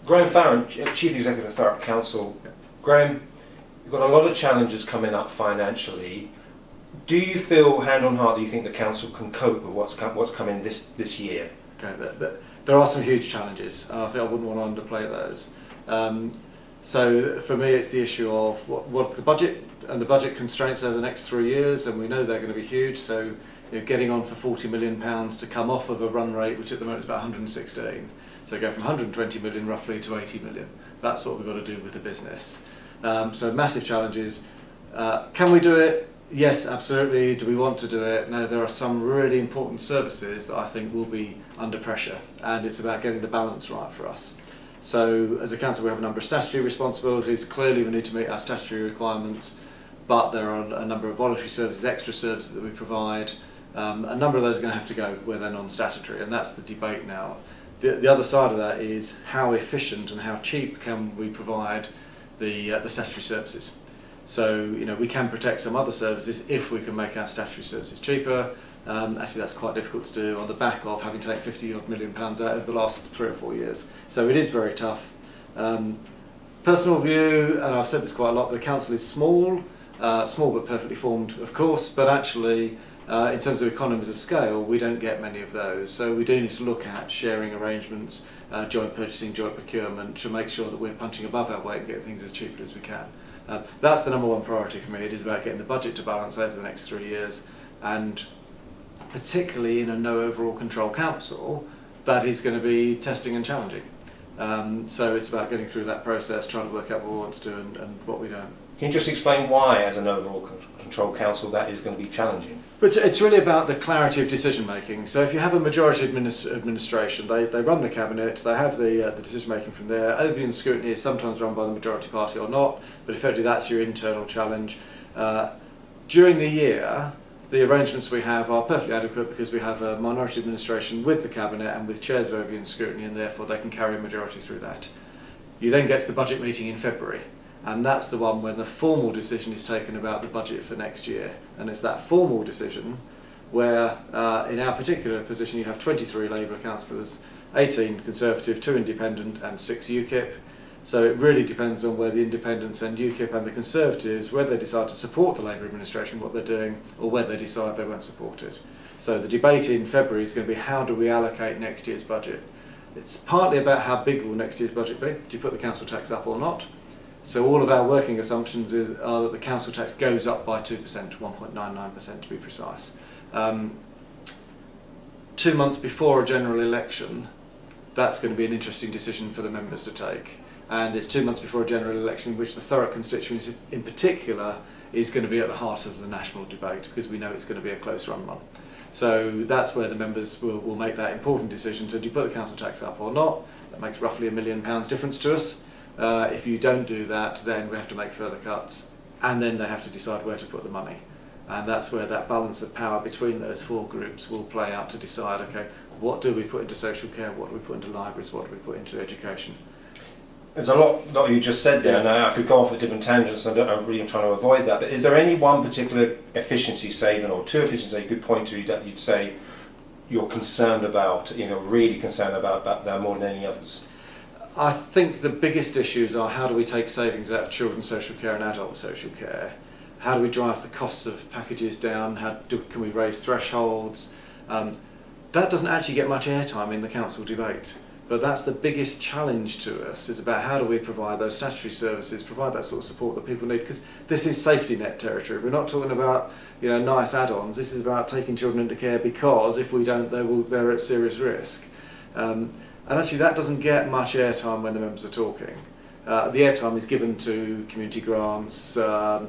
Graham Farrant, Chief Executive of Thurrock Council. Graham, you've got a lot of challenges coming up financially. Do you feel, hand on heart, that you think the council can cope with what's coming this year? Okay, there are some huge challenges, and I think I wouldn't want to underplay those. So for me, it's the issue of what the budget and the budget constraints over the next 3 years, and we know they're going to be huge. So getting on for £40 million to come off of a run rate, which at the moment is about 116. So go from 120 million roughly to 80 million. That's what we've got to do with the business. So massive challenges. Can we do it? Yes, absolutely. Do we want to do it? No, there are some really important services that I think will be under pressure, and it's about getting the balance right for us. So as a council, we have a number of statutory responsibilities. Clearly we need to meet our statutory requirements, but there are a number of voluntary services, extra services that we provide. A number of those are going to have to go where they're non-statutory, and that's the debate now. The other side of that is how efficient and how cheap can we provide the statutory services. So we can protect some other services if we can make our statutory services cheaper. Actually, that's quite difficult to do on the back of having taken £50 million out over the last 3 or 4 years. So it is very tough. Personal view, and I've said this quite a lot, the council is small but perfectly formed, of course, but actually in terms of economies of scale, we don't get many of those. So we do need to look at sharing arrangements, joint purchasing, joint procurement, to make sure that we're punching above our weight and getting things as cheaply as we can. That's the number one priority for me. It is about getting the budget to balance over the next 3 years, and particularly in a no overall control council, that is going to be testing and challenging. So it's about getting through that process, trying to work out what we want to do and what we don't. Can you just explain why, as an overall control council, that is going to be challenging? But it's really about the clarity of decision making. So if you have a majority administration, they run the cabinet, they have the decision making from there. Overview and scrutiny is sometimes run by the majority party or not, but effectively that's your internal challenge. During the year, the arrangements we have are perfectly adequate because we have a minority administration with the cabinet and with chairs of overview and scrutiny, and therefore they can carry a majority through that. You then get to the budget meeting in February, and that's the one when the formal decision is taken about the budget for next year. And it's that formal decision where, in our particular position, you have 23 Labour councillors, 18 Conservative, 2 Independent and 6 UKIP. So it really depends on where the Independents and UKIP and the Conservatives, whether they decide to support the Labour administration, what they're doing, or whether they decide they won't support it. So the debate in February is going to be, how do we allocate next year's budget? It's partly about how big will next year's budget be. Do you put the council tax up or not? So all of our working assumptions are that the council tax goes up by 2%, 1.99% to be precise. 2 months before a general election, that's going to be an interesting decision for the members to take. And it's 2 months before a general election in which the Thurrock constituency in particular is going to be at the heart of the national debate, because we know it's going to be a close run one. So that's where the members will make that important decision. So do you put the council tax up or not? That makes roughly £1 million difference to us. If you don't do that, then we have to make further cuts, and then they have to decide where to put the money. And that's where that balance of power between those 4 groups will play out to decide, okay, what do we put into social care, what do we put into libraries, what do we put into education? There's a lot you just said there, and I could go off at different tangents, and I'm really trying to avoid that, but is there any one particular efficiency saving or 2 efficiencies that you could point to that you'd say you're concerned about, really concerned about that more than any others? I think the biggest issues are, how do we take savings out of children's social care and adult social care? How do we drive the costs of packages down? Can we raise thresholds? That doesn't actually get much airtime in the council debate, but that's the biggest challenge to us, is about how do we provide those statutory services, provide that sort of support that people need, because this is safety net territory. We're not talking about nice add-ons. This is about taking children into care, because if we don't, they're at serious risk. And actually that doesn't get much airtime when the members are talking. The airtime is given to community grants,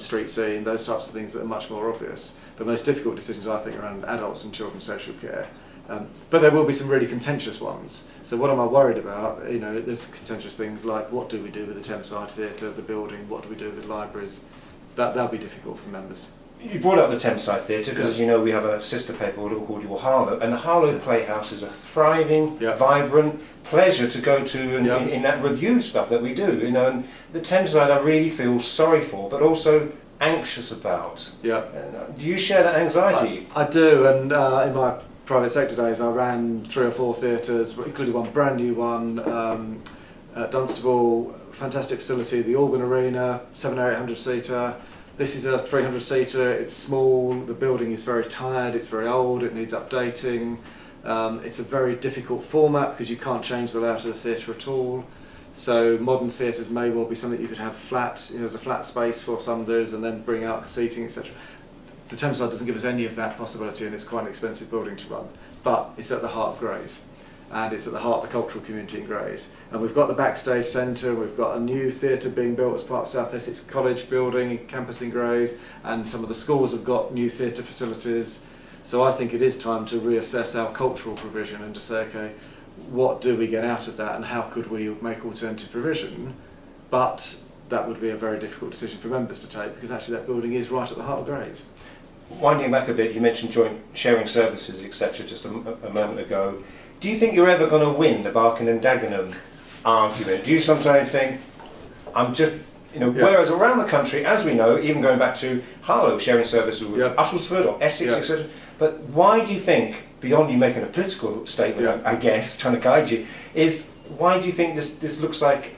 street scene, those types of things that are much more obvious. The most difficult decisions, I think, are around adults and children's social care. But there will be some really contentious ones. So what am I worried about? There's contentious things like, what do we do with the Thameside Theatre, the building, what do we do with libraries? That'll be difficult for members. You brought up the Thameside Theatre because, as you know, we have a sister paper called Your Harlow, and the Harlow Playhouse is a thriving, vibrant pleasure to go to in that review stuff that we do. And the Thameside I really feel sorry for, but also anxious about. Yeah. Do you share that anxiety? I do, and in my private sector days I ran 3 or 4 theatres, including one brand new one, Dunstable, fantastic facility, the Organ Arena, 700 or 800 seater. This is a 300 seater, it's small, the building is very tired, it's very old, it needs updating. It's a very difficult format because you can't change the layout of the theatre at all. So modern theatres may well be something you could have flat, as a flat space for some of those and then bring out the seating, etc. The Thameside doesn't give us any of that possibility, and it's quite an expensive building to run. But it's at the heart of Grays, and it's at the heart of the cultural community in Grays. And we've got the backstage centre, we've got a new theatre being built as part of South Essex College building, campus in Grays, and some of the schools have got new theatre facilities. So I think it is time to reassess our cultural provision and to say, okay, what do we get out of that and how could we make alternative provision? But that would be a very difficult decision for members to take because actually that building is right at the heart of Grays. Winding back a bit, you mentioned joint sharing services, etc. just a moment ago. Do you think you're ever going to win the Barking and Dagenham argument? Do you sometimes think, whereas around the country, as we know, even going back to Harlow sharing services with Uttlesford or Essex, etc. But why do you think, beyond you making a political statement, I guess, trying to guide you, is why do you think this looks like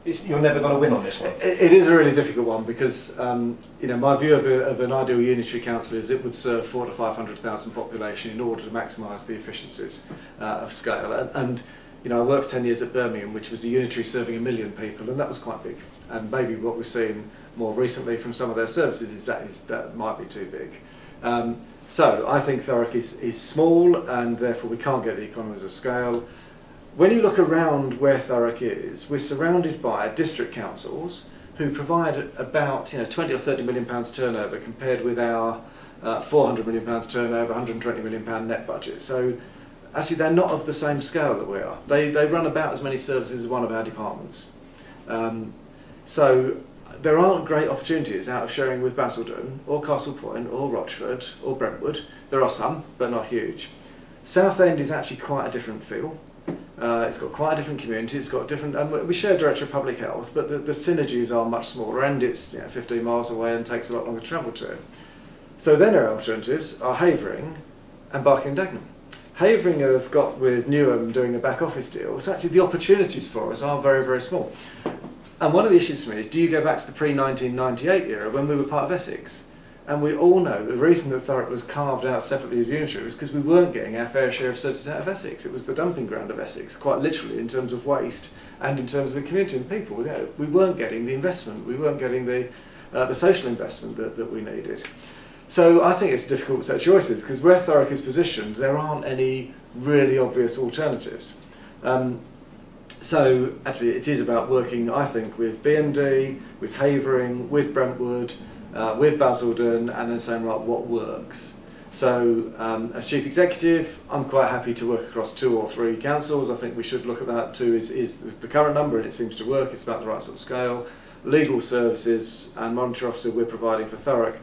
you're never going to win on this one? It is a really difficult one because my view of an ideal unitary council is it would serve 400,000 to 500,000 population in order to maximise the efficiencies of scale. And I worked for 10 years at Birmingham, which was a unitary serving 1 million people, and that was quite big. And maybe what we've seen more recently from some of their services is that might be too big. So I think Thurrock is small, and therefore we can't get the economies of scale. When you look around where Thurrock is, we're surrounded by district councils who provide about 20 or 30 million pounds turnover compared with our 400 million pounds turnover, 120 million pound net budget. So actually they're not of the same scale that we are. They run about as many services as one of our departments. So there aren't great opportunities out of sharing with Basildon or Castle Point or Rochford or Brentwood. There are some, but not huge. Southend is actually quite a different feel. It's got quite a different community, it's got different, and we share Director of Public Health, but the synergies are much smaller, and it's 15 miles away and takes a lot longer to travel to. So then our alternatives are Havering and Barking and Dagenham. Havering have got with Newham doing a back office deal, so actually the opportunities for us are very, very small. And one of the issues for me is, do you go back to the pre-1998 era when we were part of Essex? And we all know the reason that Thurrock was carved out separately as unitary was because we weren't getting our fair share of services out of Essex. It was the dumping ground of Essex, quite literally, in terms of waste and in terms of the community and people. We weren't getting the investment, we weren't getting the social investment that we needed. So I think it's a difficult set of choices, because where Thurrock is positioned, there aren't any really obvious alternatives. So actually it is about working, I think, with B&D, with Havering, with Brentwood, with Basildon, and then saying, right, what works? So as Chief Executive, I'm quite happy to work across 2 or 3 councils. I think we should look at that. 2 is the current number, and it seems to work. It's about the right sort of scale. Legal services and monetary officer we're providing for Thurrock,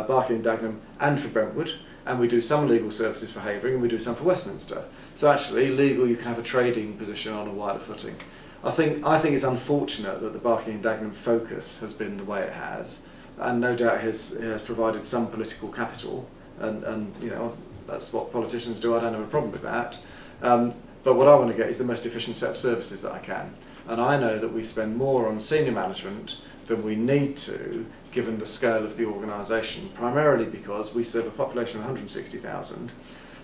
Barking and Dagenham, and for Brentwood. And we do some legal services for Havering, and we do some for Westminster. So actually, legal, you can have a trading position on a wider footing. I think it's unfortunate that the Barking and Dagenham focus has been the way it has, and no doubt it has provided some political capital, and that's what politicians do. I don't have a problem with that. But what I want to get is the most efficient set of services that I can. And I know that we spend more on senior management than we need to, given the scale of the organisation, primarily because we serve a population of 160,000.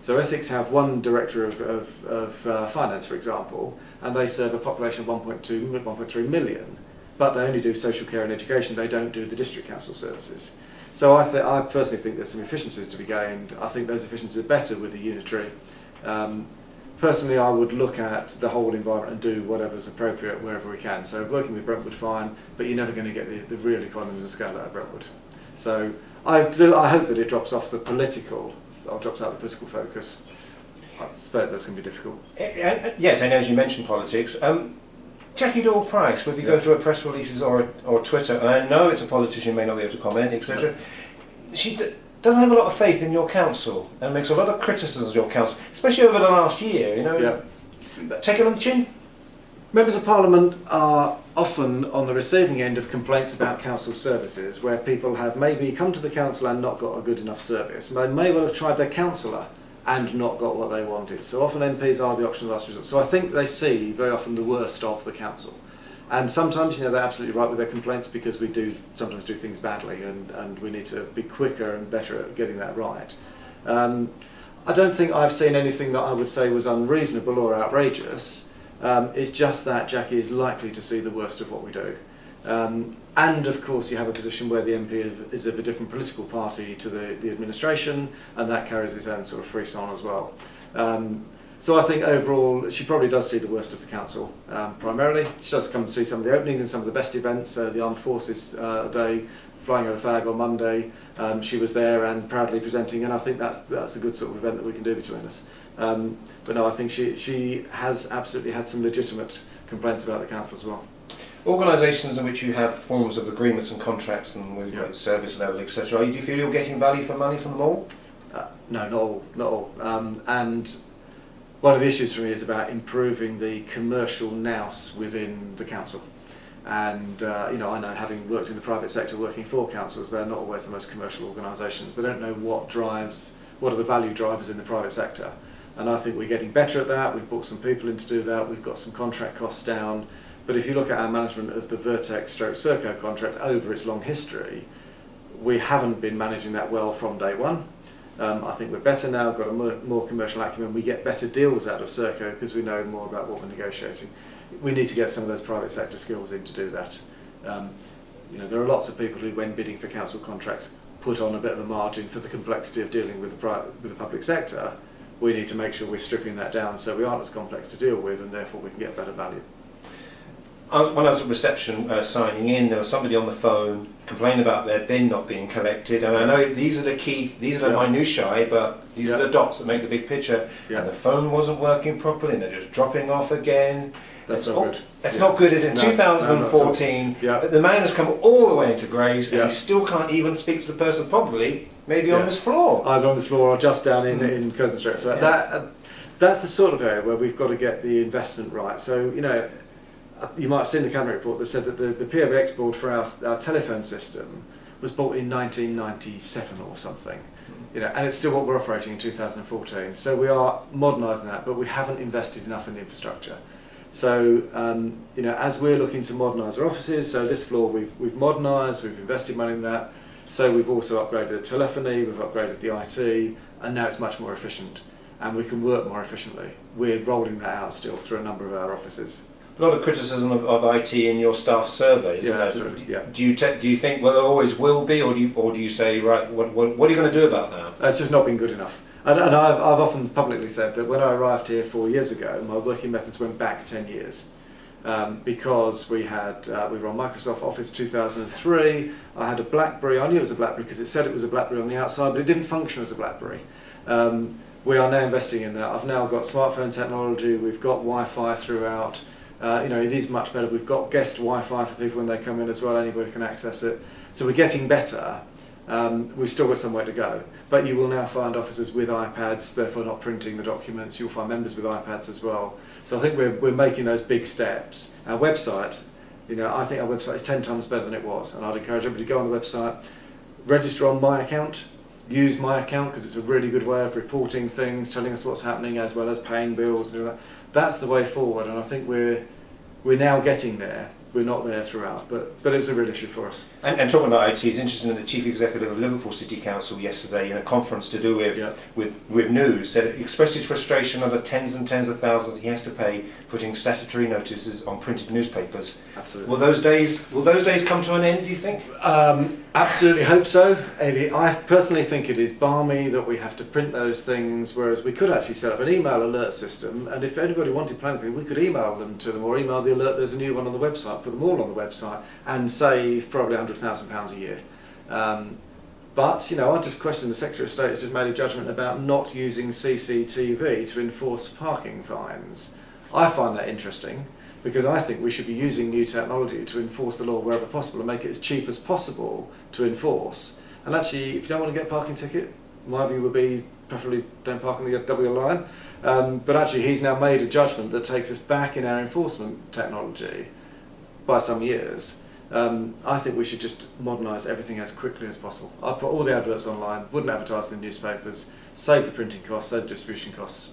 So Essex have one director of finance, for example, and they serve a population of 1.3 million, but they only do social care and education. They don't do the district council services. So I personally think there's some efficiencies to be gained. I think those efficiencies are better with the unitary. Personally, I would look at the whole environment and do whatever's appropriate wherever we can. So working with Brentwood, fine, but you're never going to get the real economies of scale out of Brentwood. So I hope that it drops off the political, or drops out the political focus. I suspect that's going to be difficult. Yes, and as you mentioned politics, Jackie Doyle-Price, whether you go through her press releases or Twitter, and I know it's a politician, may not be able to comment, etc. She doesn't have a lot of faith in your council and makes a lot of criticisms of your council, especially over the last year. Take it on the chin. Members of Parliament are often on the receiving end of complaints about council services, where people have maybe come to the council and not got a good enough service. They may well have tried their councillor and not got what they wanted. So often MPs are the option of last resort. So I think they see very often the worst of the council. And sometimes, they're absolutely right with their complaints, because we do sometimes do things badly, and we need to be quicker and better at getting that right. I don't think I've seen anything that I would say was unreasonable or outrageous. It's just that Jackie is likely to see the worst of what we do. And of course you have a position where the MP is of a different political party to the administration, and that carries its own sort of frisson as well. So I think overall she probably does see the worst of the council, primarily. She does come and see some of the openings and some of the best events. The Armed Forces Day, flying of the flag on Monday, she was there and proudly presenting, and I think that's a good sort of event that we can do between us. But no, I think she has absolutely had some legitimate complaints about the council as well. Organisations in which you have forms of agreements and contracts and with service level, etc., do you feel you're getting value for money from them all? No, not all. And one of the issues for me is about improving the commercial nous within the council. And I know, having worked in the private sector, working for councils, they're not always the most commercial organisations. They don't know what are the value drivers in the private sector. And I think we're getting better at that. We've brought some people in to do that. We've got some contract costs down. But if you look at our management of the Vertex/Serco contract over its long history, we haven't been managing that well from day one. I think we're better now, got a more commercial acumen. We get better deals out of Serco because we know more about what we're negotiating. We need to get some of those private sector skills in to do that. There are lots of people who, when bidding for council contracts, put on a bit of a margin for the complexity of dealing with the public sector. We need to make sure we're stripping that down so we aren't as complex to deal with, and therefore we can get better value. When I was at reception signing in, there was somebody on the phone complaining about their bin not being collected, and I know these are the minutiae, but these are the dots that make the big picture, and the phone wasn't working properly, and they're just dropping off again. That's not good. It's not good, is it? In 2014, the man has come all the way into Grays, and he still can't even speak to the person probably, maybe on this floor. Either on this floor or just down in Curzon Street. So that's the sort of area where we've got to get the investment right. So, you might have seen the cabinet report that said that the PBX board for our telephone system was bought in 1997 or something, and it's still what we're operating in 2014. So we are modernising that, but we haven't invested enough in the infrastructure. So as we're looking to modernise our offices, so this floor we've modernised, we've invested money in that. So we've also upgraded the telephony, we've upgraded the IT, and now it's much more efficient, and we can work more efficiently. We're rolling that out still through a number of our offices. A lot of criticism of IT in your staff surveys. Absolutely. Do you think there always will be, or do you say, right, what are you going to do about that? It's just not been good enough. And I've often publicly said that when I arrived here 4 years ago, my working methods went back 10 years. Because we were on Microsoft Office 2003. I had a BlackBerry. I knew it was a BlackBerry because it said it was a BlackBerry on the outside, but it didn't function as a BlackBerry. We are now investing in that. I've now got smartphone technology. We've got Wi-Fi throughout. It is much better. We've got guest Wi-Fi for people when they come in as well. Anybody can access it. So we're getting better. We've still got some way to go. But you will now find officers with iPads, therefore not printing the documents. You'll find members with iPads as well. So I think we're making those big steps. Our website, I think our website is 10 times better than it was. And I'd encourage everybody to go on the website, register on my account, use my account because it's a really good way of reporting things, telling us what's happening as well as paying bills and all that. That's the way forward, and I think we're now getting there. We're not there throughout, but it was a real issue for us. And talking about IT, it's interesting that the Chief Executive of Liverpool City Council yesterday, in a conference to do with news, said expressed his frustration over tens and tens of thousands he has to pay putting statutory notices on printed newspapers. Absolutely. Will those days come to an end, do you think? Absolutely hope so. I personally think it is balmy that we have to print those things, whereas we could actually set up an email alert system, and if anybody wanted to plan anything, we could email them to them or email the alert, there's a new one on the website, put them all on the website, and save probably £100,000 a year. But I just question the Secretary of State has just made a judgment about not using CCTV to enforce parking fines. I find that interesting, because I think we should be using new technology to enforce the law wherever possible and make it as cheap as possible to enforce. And actually, if you don't want to get a parking ticket, my view would be preferably don't park on the double line. But actually, he's now made a judgment that takes us back in our enforcement technology by some years. I think we should just modernise everything as quickly as possible. I'd put all the adverts online, wouldn't advertise in the newspapers, save the printing costs, save the distribution costs.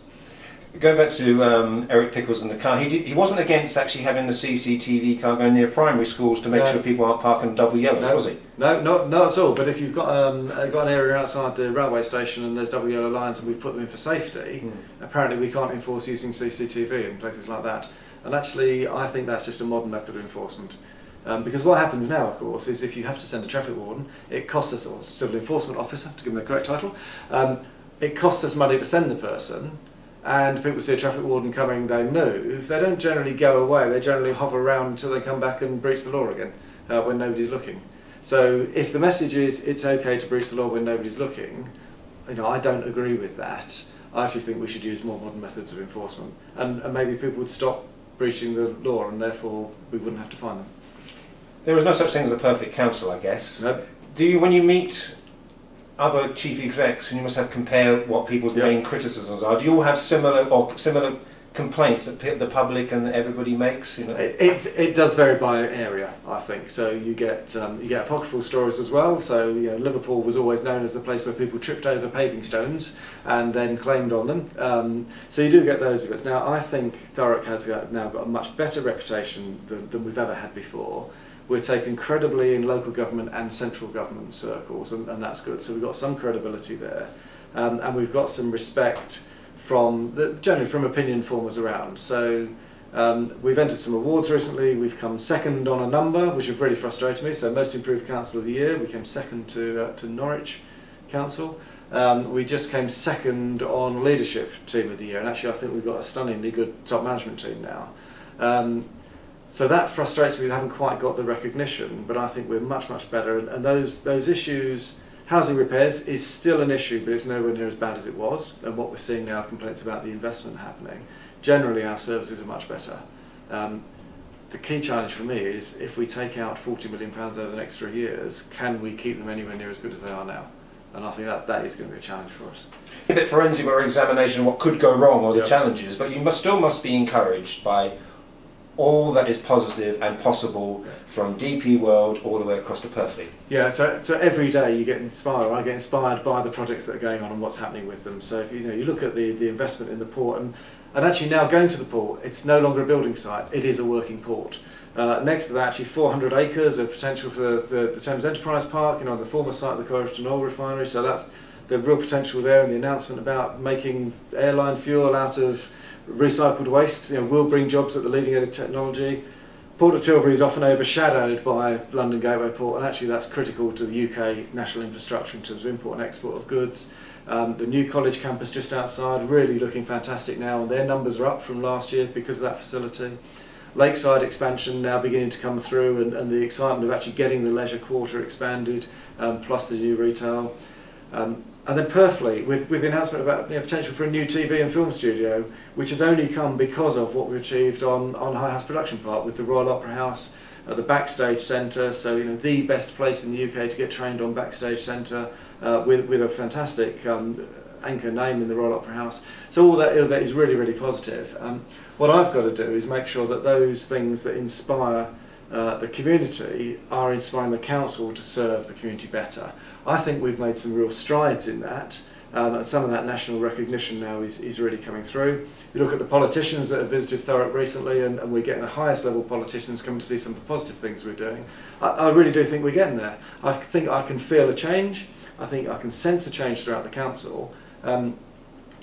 Going back to Eric Pickles and the car, he wasn't against actually having the CCTV car going near primary schools to make sure people aren't parking double yellows, was he? No, not at all. But if you've got an area outside the railway station and there's double yellow lines and we've put them in for safety, apparently we can't enforce using CCTV in places like that. And actually, I think that's just a modern method of enforcement. Because what happens now, of course, is if you have to send a traffic warden, it costs us, or civil enforcement officer, to give them the correct title, it costs us money to send the person. And people see a traffic warden coming, they move. They don't generally go away. They generally hover around until they come back and breach the law again when nobody's looking. So if the message is it's okay to breach the law when nobody's looking, I don't agree with that. I actually think we should use more modern methods of enforcement, and maybe people would stop breaching the law, and therefore we wouldn't have to fine them. There is no such thing as a perfect council, I guess. Nope. Do you, when you meet other chief execs, and you must have compare what people's main criticisms are, do you all have similar complaints that the public and everybody makes? It does vary by area, I think. So you get apocryphal stories as well. So Liverpool was always known as the place where people tripped over paving stones and then claimed on them. So you do get those bits. Now I think Thurrock has now got a much better reputation than we've ever had before. We're taken credibly in local government and central government circles, and that's good. So we've got some credibility there, and we've got some respect generally from opinion formers around. So we've entered some awards recently. We've come second on a number, which have really frustrated me. So most improved council of the year, we came second to Norwich Council. We just came second on leadership team of the year, and actually I think we've got a stunningly good top management team now. So that frustrates me. We haven't quite got the recognition, but I think we're much better. And those issues. Housing repairs is still an issue, but it's nowhere near as bad as it was. And what we're seeing now are complaints about the investment happening. Generally, our services are much better. The key challenge for me is if we take out £40 million over the next 3 years, can we keep them anywhere near as good as they are now? And I think that is going to be a challenge for us. A bit forensic or examination of what could go wrong or the challenges, but you still must be encouraged by all that is positive and possible from DP World all the way across to Purfleet. Yeah, so every day you get inspired. I get inspired by the projects that are going on and what's happening with them. So if you look at the investment in the port, and actually now going to the port, it's no longer a building site, it is a working port. Next to that, actually 400 acres of potential for the Thames Enterprise Park, the former site of the Corrigan Oil Refinery, so that's the real potential there, and the announcement about making airline fuel out of recycled waste will bring jobs at the leading edge of technology. Port of Tilbury is often overshadowed by London Gateway Port, and actually that's critical to the UK national infrastructure in terms of import and export of goods. The new college campus just outside, really looking fantastic now, and their numbers are up from last year because of that facility. Lakeside expansion now beginning to come through, and the excitement of actually getting the leisure quarter expanded, plus the new retail. And then Purfleet, with the announcement about potential for a new TV and film studio, which has only come because of what we achieved on High House Production Park with the Royal Opera House, the Backstage Centre, so the best place in the UK to get trained on Backstage Centre, with a fantastic anchor name in the Royal Opera House. So all that is really positive. What I've got to do is make sure that those things that inspire the community are inspiring the council to serve the community better. I think we've made some real strides in that, and some of that national recognition now is really coming through. You look at the politicians that have visited Thurrock recently, and we're getting the highest level politicians coming to see some of the positive things we're doing. I really do think we're getting there. I think I can feel a change. I think I can sense a change throughout the council.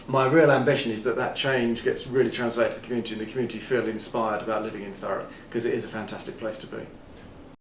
My real ambition is that change gets really translated to the community, and the community feel inspired about living in Thurrock, because it is a fantastic place to be.